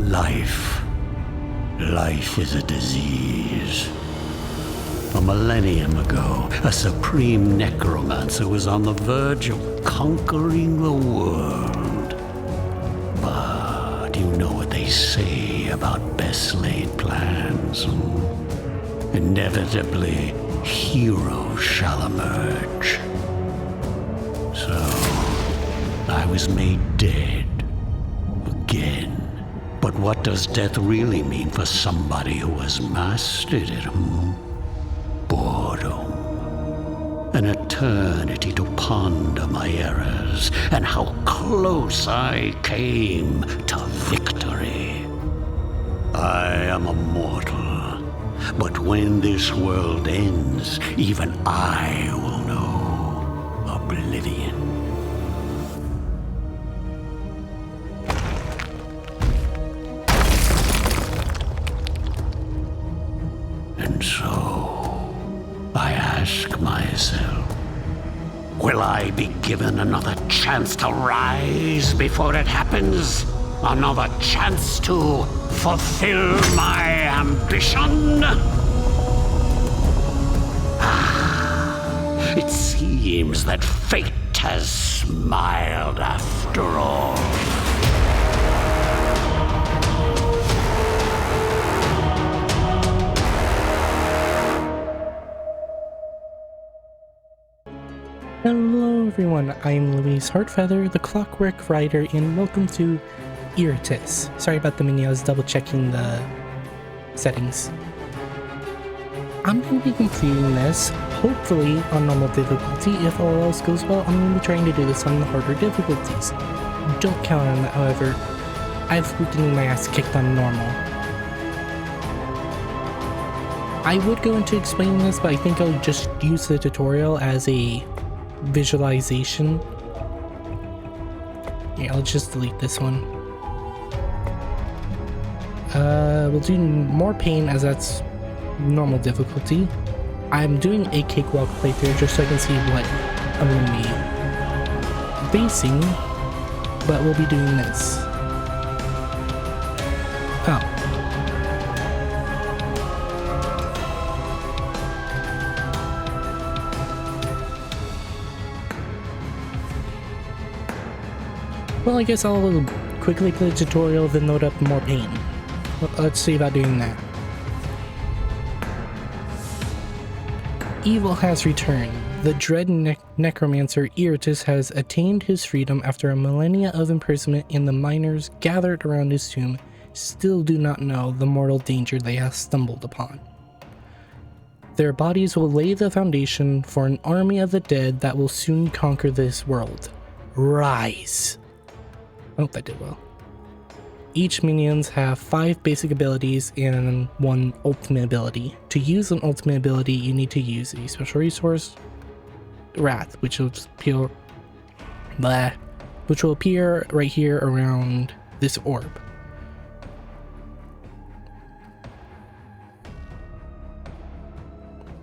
Life is a disease. A millennium ago, a supreme necromancer was on the verge of conquering the world. But you know what they say about best laid plans. Inevitably, heroes shall emerge. So, I was made dead. Again. But what does death really mean for somebody who has mastered it? Boredom. An eternity to ponder my errors and how close I came to victory. I am a mortal, but when this world ends, even I will know oblivion. And so, I ask myself, will I be given another chance to rise before it happens? Another chance to fulfill my ambition? It seems that fate has smiled after all. Hello everyone, I'm Louise Heartfeather, the Clockwork Rider, and welcome to Iratus. Sorry about the menu, I was double checking the settings. I'm going to be completing this, hopefully on normal difficulty. If all else goes well, I'm going to be trying to do this on the harder difficulties. Don't count on that, however. I've been getting my ass kicked on normal. I would go into explaining this, but I think I'll just use the tutorial as a visualization. Yeah, I'll just delete this one. We'll do more pain as that's normal difficulty. I'm doing a cakewalk playthrough just so I can see what I'm going to be facing, but we'll be doing this. Oh. Well, I guess I'll quickly play the tutorial, then load up more pain. Let's see about doing that. Evil has returned. The dread necromancer Iratus has attained his freedom after a millennia of imprisonment, and the miners gathered around his tomb still do not know the mortal danger they have stumbled upon. Their bodies will lay the foundation for an army of the dead that will soon conquer this world. Rise! Oh, that did well. Each minions have 5 basic abilities and 1 ultimate ability. To use an ultimate ability, you need to use a special resource, Wrath, which will appear right here around this orb.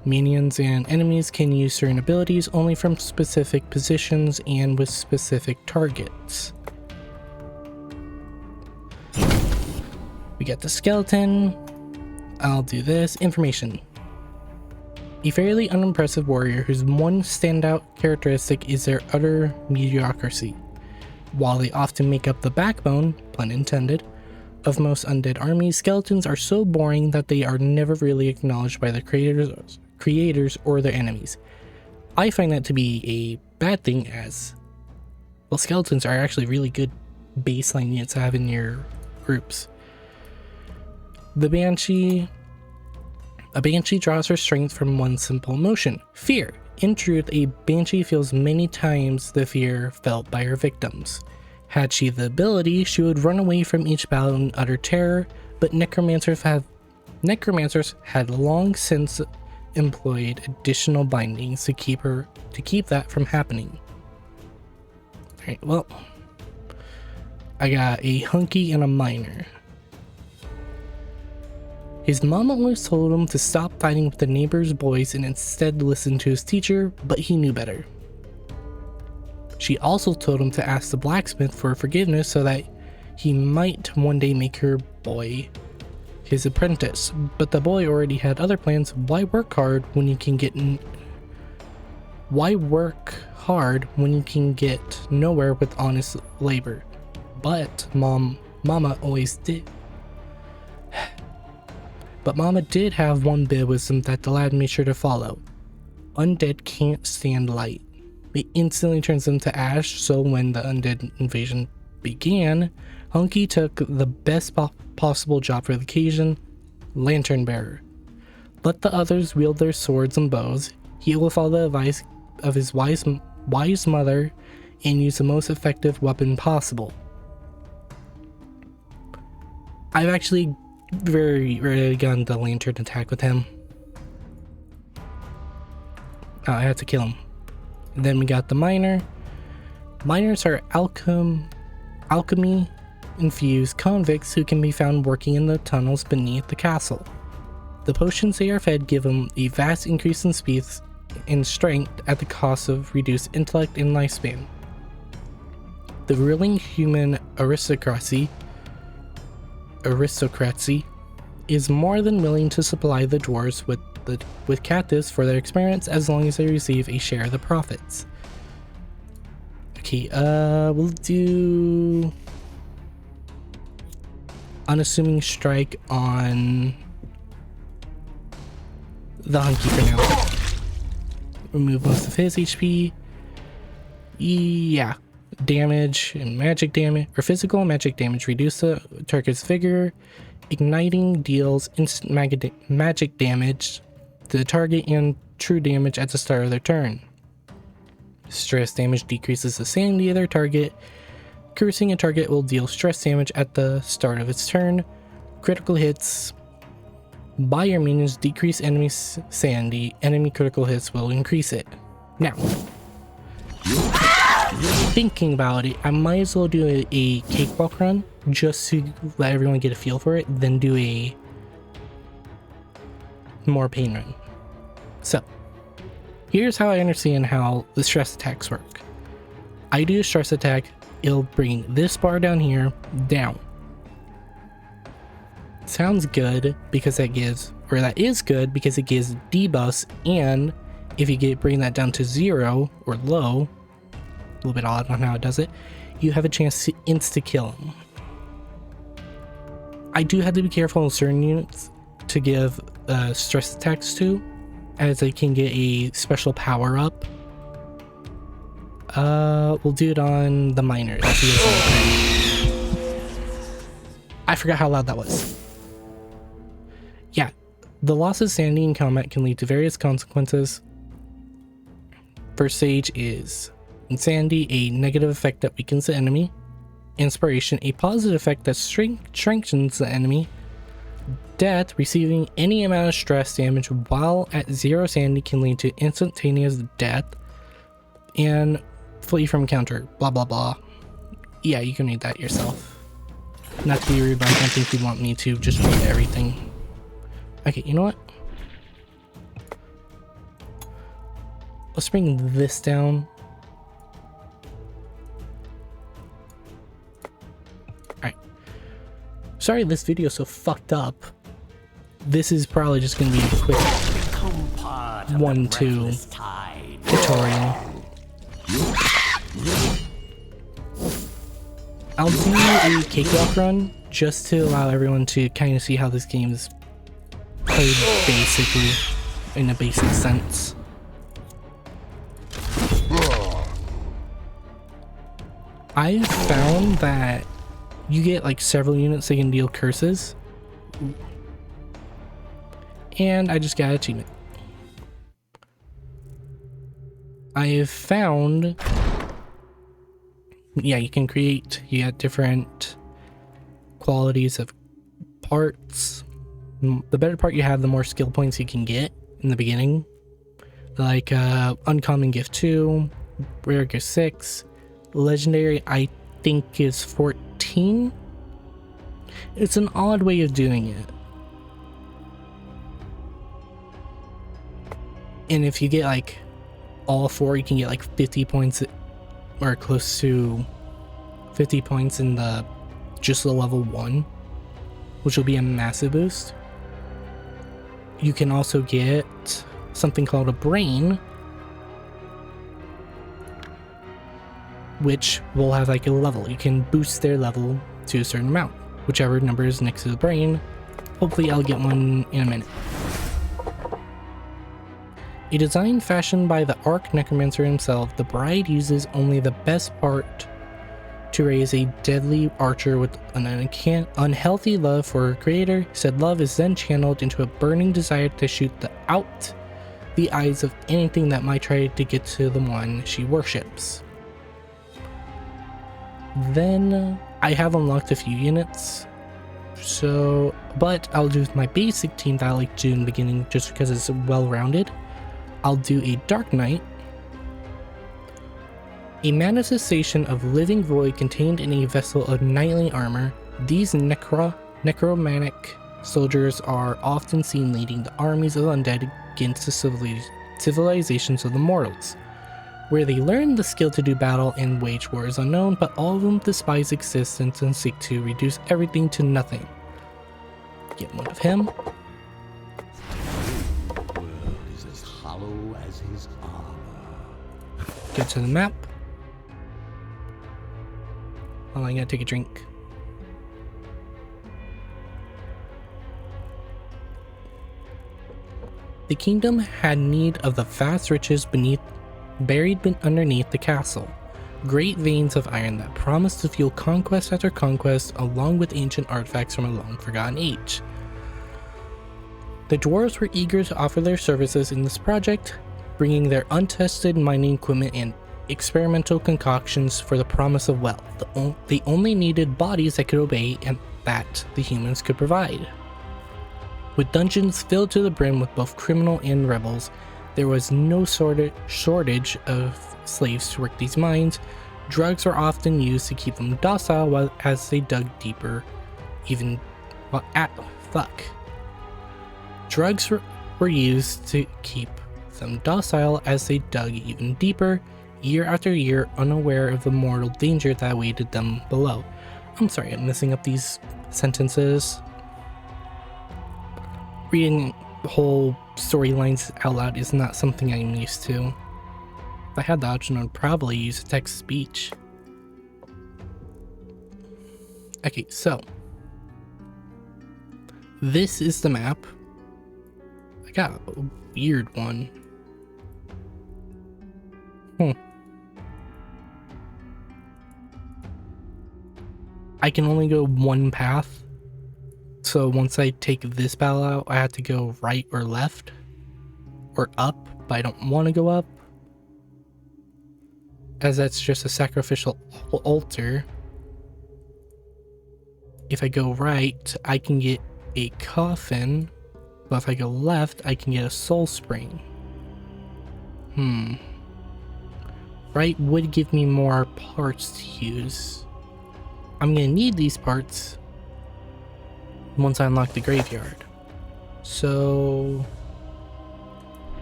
Minions and enemies can use certain abilities only from specific positions and with specific targets. We get the skeleton. I'll do this. Information. A fairly unimpressive warrior whose one standout characteristic is their utter mediocrity. While they often make up the backbone, pun intended, of most undead armies, skeletons are so boring that they are never really acknowledged by their creators or their enemies. I find that to be a bad thing, as, well, skeletons are actually really good baseline units to have in your groups. The Banshee. A Banshee draws her strength from one simple emotion: fear. In truth, a Banshee feels many times the fear felt by her victims. Had she the ability, she would run away from each battle in utter terror, but necromancers had long since employed additional bindings to keep that from happening. Alright, well, I got a hunky and a miner. His mom always told him to stop fighting with the neighbor's boys and instead listen to his teacher, but he knew better. She also told him to ask the blacksmith for forgiveness so that he might one day make her boy, his apprentice. But the boy already had other plans. Why work hard when you can get nowhere with honest labor? But Mama always did. But Mama did have one bit of wisdom that the lad made sure to follow. Undead can't stand light. It instantly turns them to ash, so when the undead invasion began, Hunky took the best possible job for the occasion, lantern bearer. Let the others wield their swords and bows. He will follow the advice of his wise mother and use the most effective weapon possible. I've actually very rarely gotten the lantern attack with him. Oh, I had to kill him. And then we got the miner. Miners are alchemy infused convicts who can be found working in the tunnels beneath the castle. The potions they are fed give them a vast increase in speed and strength at the cost of reduced intellect and lifespan. The ruling human aristocracy is more than willing to supply the dwarves with captives for their experiments as long as they receive a share of the profits. Okay, we'll do unassuming strike on the Hunky for now. Remove most of his HP. Yeah, damage and magic damage, or physical and magic damage, reduce the target's vigor. Igniting deals instant magic damage to the target and true damage at the start of their turn. Stress damage decreases the sanity of their target. Cursing a target will deal stress damage at the start of its turn. Critical hits by your minions decrease enemy sanity. Enemy critical hits will increase it. Now, thinking about it, I might as well do a cakewalk run just to let everyone get a feel for it, then do a more pain run. So, here's how I understand how the stress attacks work. I do a stress attack, it'll bring this bar down here down. Sounds good because that is good because it gives debuffs, and if you bring that down to 0 or low, a little bit odd on how it does it, you have a chance to insta-kill him. I do have to be careful on certain units to give stress attacks to, as they can get a special power up. We'll do it on the miners. I forgot how loud that was. Yeah, the loss of sanity in combat can lead to various consequences. First stage is Insanity, a negative effect that weakens the enemy. Inspiration, a positive effect that strengthens the enemy. Death, receiving any amount of stress damage while at 0 sanity can lead to instantaneous death. And flee from counter, blah blah blah. Yeah, you can read that yourself. Not to be rude, but I don't think you want me to just read everything. Okay, you know what? Let's bring this down. Alright. Sorry this video is so fucked up. This is probably just gonna be a quick 1-2 tutorial. I'll do a cakewalk run just to allow everyone to kind of see how this game is played basically, in a basic sense. I found that you get like several units that can deal curses, and I just got an achievement. I have found, yeah, you can create, you got different qualities of parts. The better part you have, the more skill points you can get in the beginning. Like uncommon gift 2, rare gift 6, legendary I think is 14. It's an odd way of doing it. And if you get like all 4, you can get like 50 points, or close to 50 points in the just the level 1. which will be a massive boost. You can also get something called a brain, which will have like a level. You can boost their level to a certain amount, whichever number is next to the brain. Hopefully I'll get one in a minute. A design fashioned by the Arc Necromancer himself, the bride uses only the best part to raise a deadly archer with an unhealthy love for her creator. Said love is then channeled into a burning desire to shoot out the eyes of anything that might try to get to the one she worships. Then I have unlocked a few units, but I'll do my basic team that I like to do in the beginning just because it's well-rounded. I'll do a Dark Knight, a manifestation of living void contained in a vessel of knightly armor. These necromantic soldiers are often seen leading the armies of undead against the civilizations of the mortals. Where they learn the skill to do battle and wage war is unknown, but all of them despise existence and seek to reduce everything to nothing. Get one of him. The world is as hollow as his armor. Get to the map. Oh, I gotta take a drink. The kingdom had need of the vast riches buried underneath the castle. Great veins of iron that promised to fuel conquest after conquest, along with ancient artifacts from a long-forgotten age. The dwarves were eager to offer their services in this project, bringing their untested mining equipment and experimental concoctions for the promise of wealth. They only needed bodies that could obey and that the humans could provide. With dungeons filled to the brim with both criminal and rebels, there was no shortage of slaves to work these mines. Drugs were often used to keep them docile as they dug deeper. Drugs were used to keep them docile as they dug even deeper, year after year, unaware of the mortal danger that awaited them below. I'm sorry, I'm messing up these sentences. Reading whole storylines out loud is not something I'm used to. If I had the option, I'd probably use text speech. Okay, so this is the map. I got a weird one. I can only go one path. So once I take this battle out, I have to go right or left or up, but I don't want to go up, as that's just a sacrificial altar. If I go right, I can get a coffin, but if I go left, I can get a soul spring. Right would give me more parts to use. I'm gonna need these parts once I unlock the graveyard. So,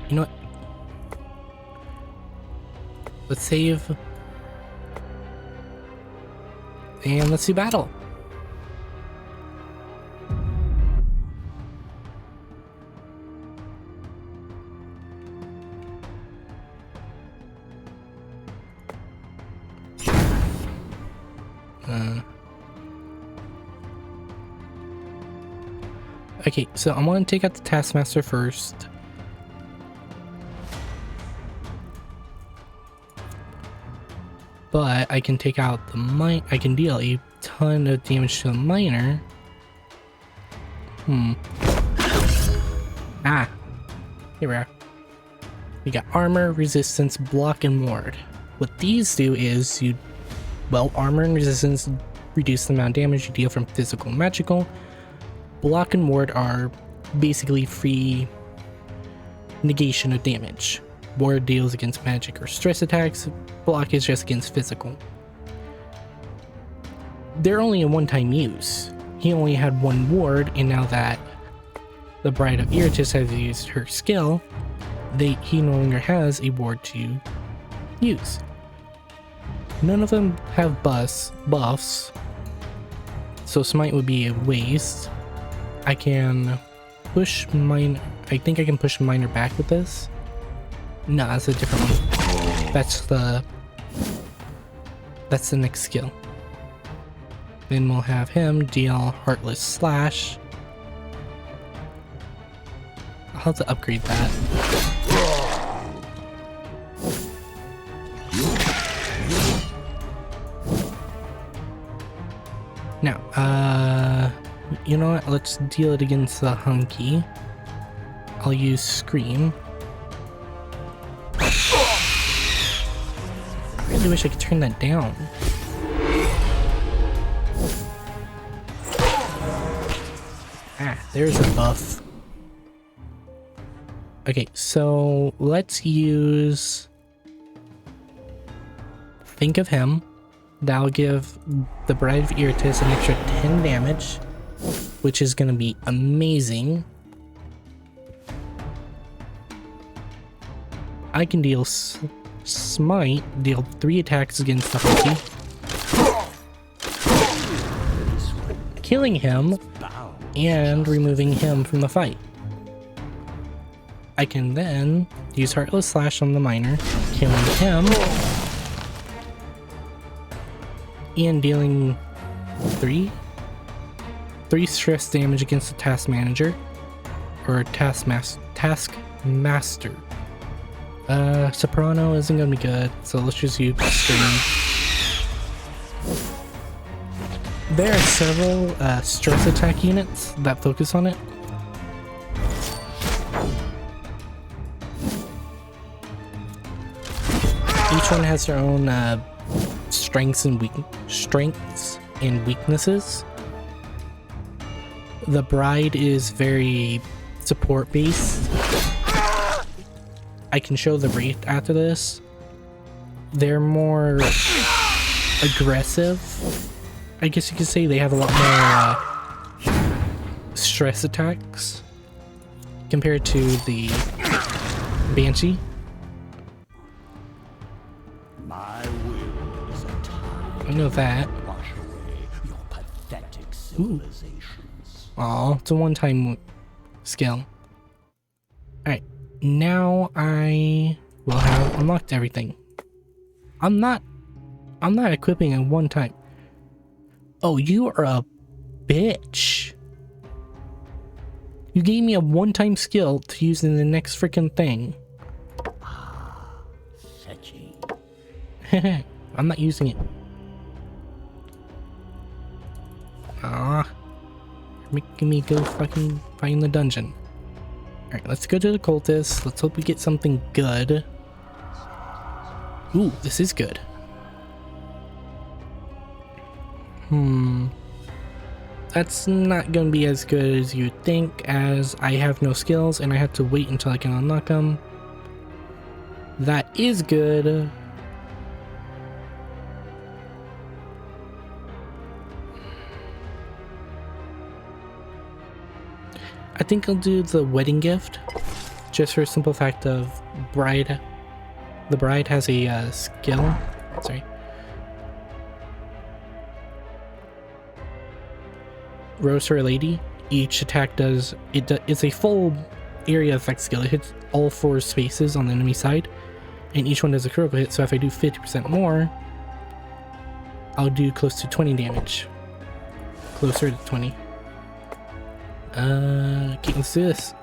you know what? Let's save. And let's do battle. Okay, so I'm going to take out the Taskmaster first. But I can take out the mine. I can deal a ton of damage to the miner. Ah, here we are. We got armor, resistance, block, and ward. What these do is armor and resistance reduce the amount of damage you deal from physical and magical. Block and ward are basically free negation of damage. Ward deals against magic or stress attacks. Block is just against physical. They're only a one-time use. He only had one ward, and now that the Bride of Iratus has used her skill, he no longer has a ward to use. None of them have buffs, so smite would be a waste. I can push mine. I think I can push miner back with this. No, that's a different one. That's the next skill. Then we'll have him deal Heartless Slash. I'll have to upgrade that. Now, you know what? Let's deal it against the Hunky. I'll use Scream. I really wish I could turn that down. Ah, there's a buff. Okay, so let's use... Think of him. That'll give the Bride of Iratus an extra 10 damage, which is going to be amazing. I can deal Smite, deal 3 attacks against the Hunky, killing him and removing him from the fight. I can then use Heartless Slash on the Miner, killing him, and dealing 3 stress damage against the Task Manager, or Taskmaster. Soprano isn't gonna be good, so let's just use Scream. There are several stress attack units that focus on it. Each one has their own strengths and weaknesses. The Bride is very support based. I can show the Wraith after this. They're more aggressive, I guess you could say. They have a lot more stress attacks compared to the Banshee. My will is a tide. I know that. Wash away your pathetic civilizations. Aw, it's a one-time skill. Alright, now I will have unlocked everything. I'm not equipping at one time. Oh, you are a bitch. You gave me a one-time skill to use in the next freaking thing. Fetching. I'm not using it. Ah, you're making me go fucking find the dungeon. Alright, let's go to the cultist. Let's hope we get something good. Ooh, this is good. That's not gonna be as good as you'd think, as I have no skills and I have to wait until I can unlock them. That is good. I think I'll do the wedding gift, just for a simple fact of the bride has a skill. Sorry. Rose for a lady. Each attack does it's a full area effect skill. It hits all 4 spaces on the enemy side, and each one does a critical hit. So if I do 50% more, I'll do close to 20 damage. Closer to 20. Okay, let's do this.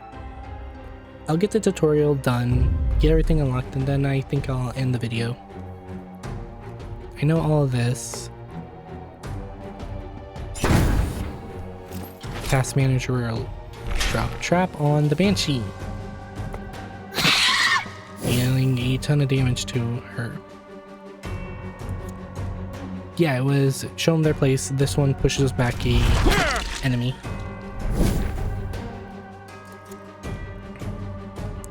I'll get the tutorial done, get everything unlocked, and then I think I'll end the video. I know all of this. Task Manager will drop a trap on the Banshee, dealing a ton of damage to her. Yeah, it was show them their place. This one pushes back a enemy.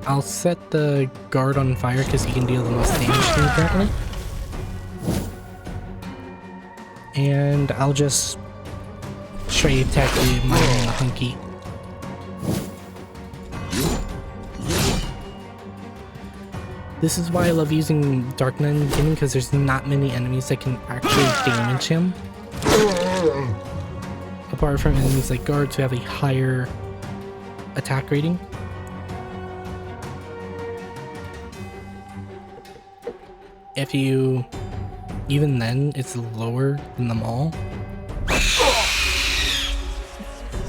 I'll set the guard on fire because he can deal the most damage to me currently. And I'll just straight attack the Miner and the Hunky. This is why I love using Dark Knight in the beginning, because there's not many enemies that can actually damage him. apart from enemies like guards who have a higher attack rating. If you, even then, it's lower than them all.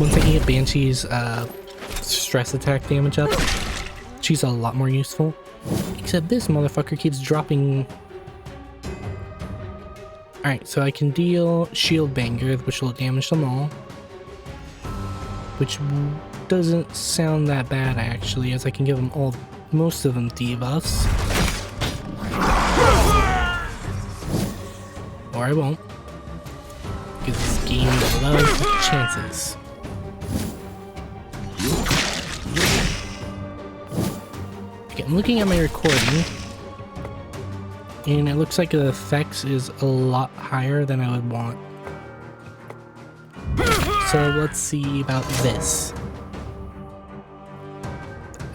Once I can get Banshee's stress attack damage up, she's a lot more useful. Except this motherfucker keeps dropping. Alright, so I can deal shield banger, which will damage them all. Which doesn't sound that bad actually, as I can give them all, most of them debuffs. Or I won't. Because this game loves chances. Okay, I'm looking at my recording. And it looks like the effects is a lot higher than I would want. So let's see about this.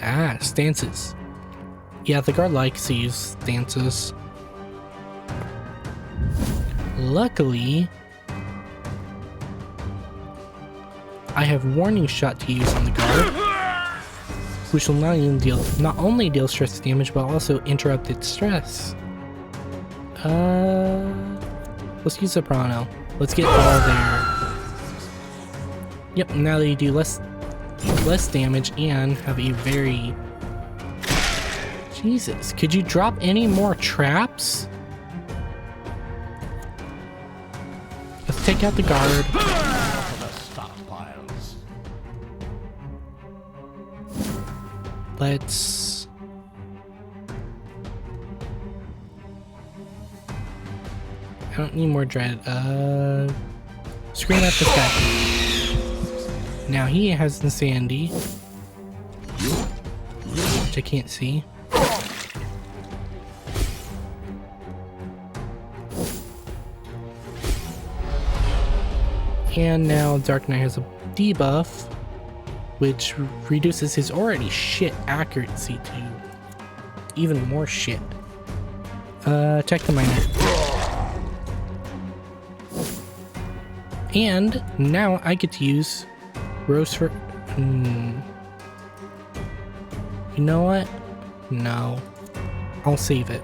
Ah, stances. Yeah, the guard likes to use stances. Luckily, I have warning shot to use on the guard, which will not only deal stress damage, but also interrupt its stress. Let's use Soprano. Let's get all there. Yep, now that you do less damage and have a very... Jesus, could you drop any more traps? Let's take out the guard. Let's... I don't need more dread. Scream at this guy. Now he has Insanity, which I can't see. And now Dark Knight has a debuff, which reduces his already shit accuracy to even more shit. Check the miner. And now I get to use Rose for... You know what? No. I'll save it.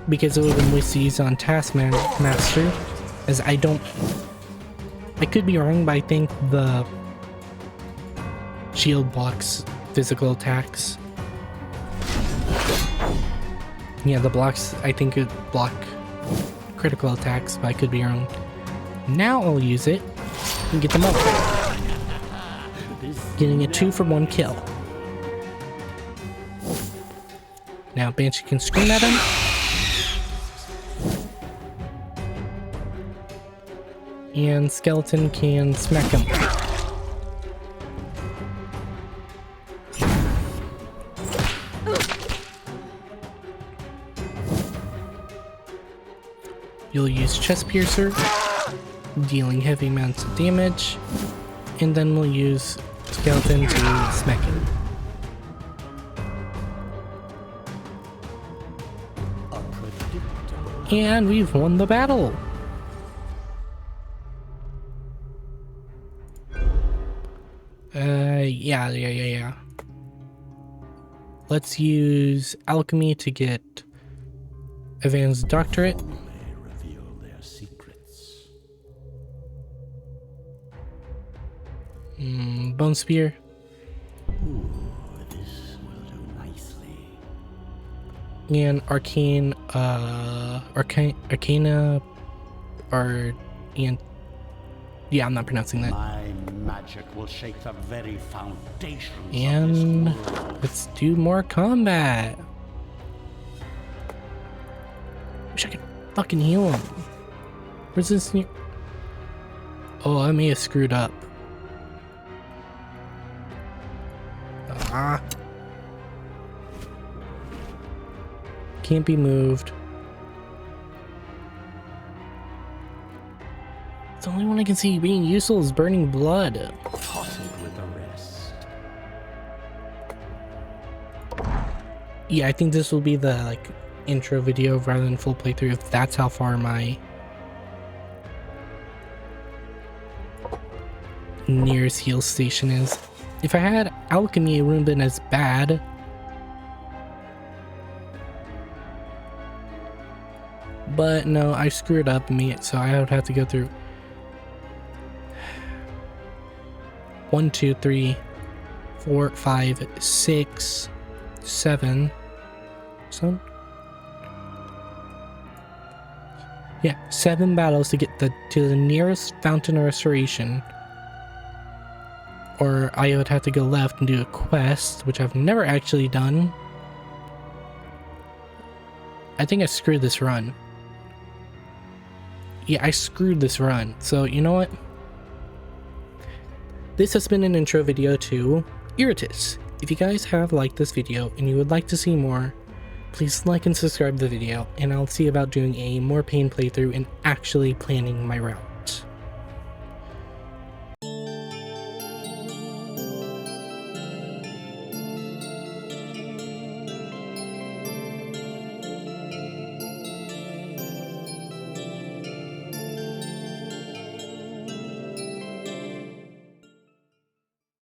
Because it would have been wasted to use on Taskmaster, as I don't... I could be wrong, but I think the shield blocks physical attacks. Yeah, the blocks, I think, could block critical attacks, but I could be wrong. Now I'll use it and get them all. Getting a 2 for 1 kill. Now Banshee can scream at him. And Skeleton can smack him. You'll use Chest Piercer, dealing heavy amounts of damage, and then we'll use Skeleton to smack him. And we've won the battle! Yeah. Let's use Alchemy to get Advanced Doctorate. Bone Spear. Ooh, this will do nicely. And Arcana, yeah, I'm not pronouncing that. My magic will shake the very foundations And of this world. let's do more combat. Wish I could fucking heal him. Where's this new... Oh, I may have screwed up. Can't be moved. The only one I can see being useful is Burning Blood. Toss it with the rest. Yeah, I think this will be the intro video rather than full playthrough, if that's how far my nearest heal station is. If I had alchemy, it wouldn't have been as bad. But no, I screwed up me, so I would have to go through 1, 2, 3, 4, 5, 6, 7. So yeah, 7 battles to get to the nearest fountain of restoration. Or I would have to go left and do a quest, which I've never actually done. I think I screwed this run. Yeah, I screwed this run. So, you know what? This has been an intro video to Iratus. If you guys have liked this video and you would like to see more, please like and subscribe the video, and I'll see about doing a more pain playthrough and actually planning my route.